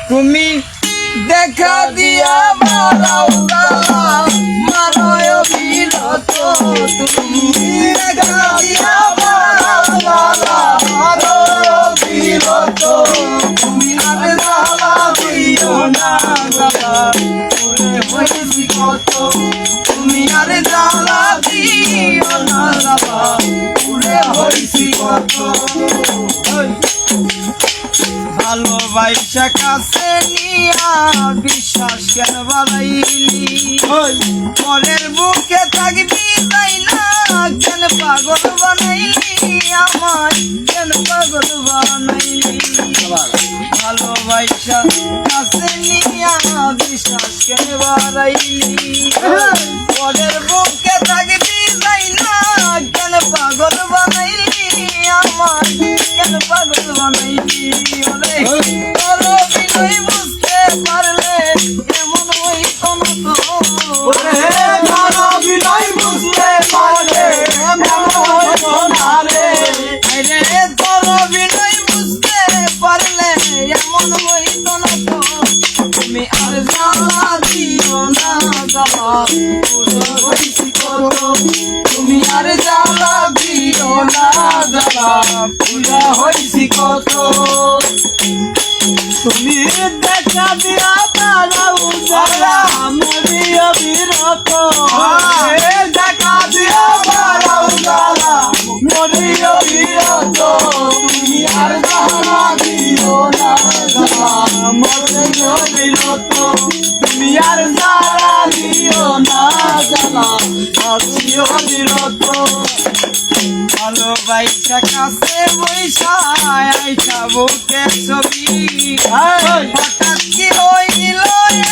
তুমি দেখা দিয়া মারাও জ্বালা মারয় বিরত তুমি দেখা দিয়া মারাও জ্বালা মারয় বিরত তুমি আর জ্বালা দিও না জ্বালা ওরে হইছি কত তুমি আর জ্বালা দিও না জ্বালা ওরে হইছি কত ভালোবাসা কাছে নিয়া বিশ্বাস কেন বাড়াইলি পরের বুকে থাকবি তাই না কেন পাগল বানাইলি আমায় কেন পাগল বানাইলি ভালোবাসা কাছে নিয়া বিশ্বাস কেন বাড়াইলি পরের বুকে থাকবি তাই না কেন পাগল বানাইলি আমায় কেন পাগল বানাইলি বুঝতে পারলে এমন হইতো না তো বুঝতে পারলে এমন হইতো না রে তোর বিনয় বুঝতে পারলে এমন হইতো না তো তুমি আর জ্বালা দিও না জ্বালা হইছি কত তুমি আর জ্বালা দিও না জ্বালা পুরা হইছি কত তুমি দেখা দিয়া মারাও জ্বালা মরিয়া বিরত দেখা দিয়া মারাও জ্বালা মরিয়া বিরত তুমি আর জ্বালা দিও না জ্বালা মরিয়া বিরত তুমি আর জ্বালা দিও না জ্বালা মরিয়া বিরত ভালোবাসা কাছে বৈশা আইসা বুকে ছবি হঠাৎ কি হইল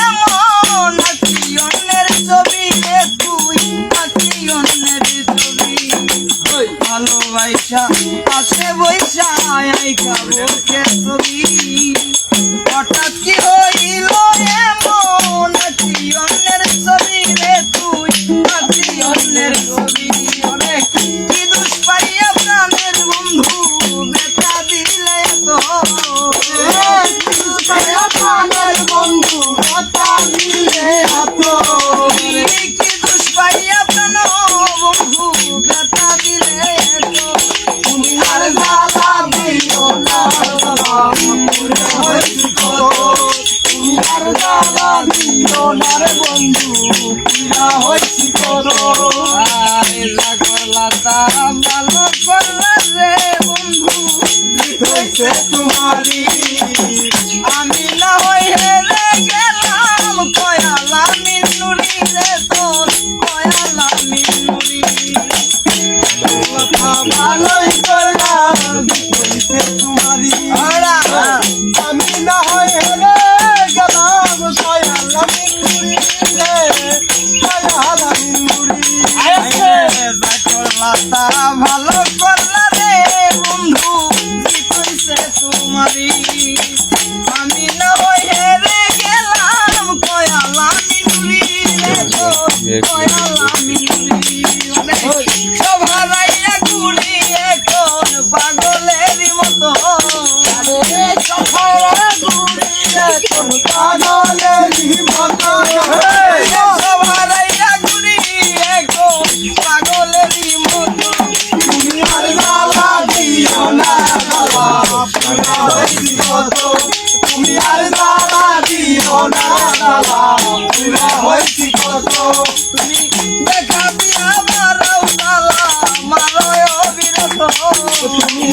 এমন নাকি অন্যের ছবি রে তুই নাকি অন্যের ছবি ভালোবাসা কাছে বৈশা আইসা বুকে ছবি হঠাৎ কি হইল এমন নাকি অন্যের ছবি রে তুই নাকি অন্যের ছবি অনেক কি দোষ পাইয়া প্রাণের বন্ধু বেটা দিলে তো প্রাণের বন্ধু বেটা দিলে তো কি দোষ পাইয়া প্রাণ বন্ধু বেটা দিলে তো তুমি আর জ্বালা দিও না তুমি আর জ্বালা দিও না রে বন্ধু পুরা হইছি কত ভালো করলা রে বন্ধু হইছে তোমারি আমি না হই হেরে গেলাম কয়ালা মিনুরি রে তোর কয়ালা মিনুরি ভালোই করলাম হইছে তোমারি আমি না হই হেরে গেলাম কয়ালা মিনুরি রে কয়ালা মিনুরি ভালো করলা রে বন্ধু কইছে তোমারি আমি না হই হেরে গেলাম কয়ালা মিনুরি রে তো কয়ালা মিনুরি সব হারাইয়া ঘুরি এখন পাগলের মতো সব হারাইয়া ঘুরি এখন পাগলের মতো সব হারাইয়া ঘুরি এখন পাগলের মতো তুমি আর জ্বালা দিও না জ্বালা পুরা হইছি কত তুমি আর জ্বালা দিও না জ্বালা পুরা হইছি কত তুমি দেখা দিয়া মারাও জ্বালা মারয় বিরত তুমি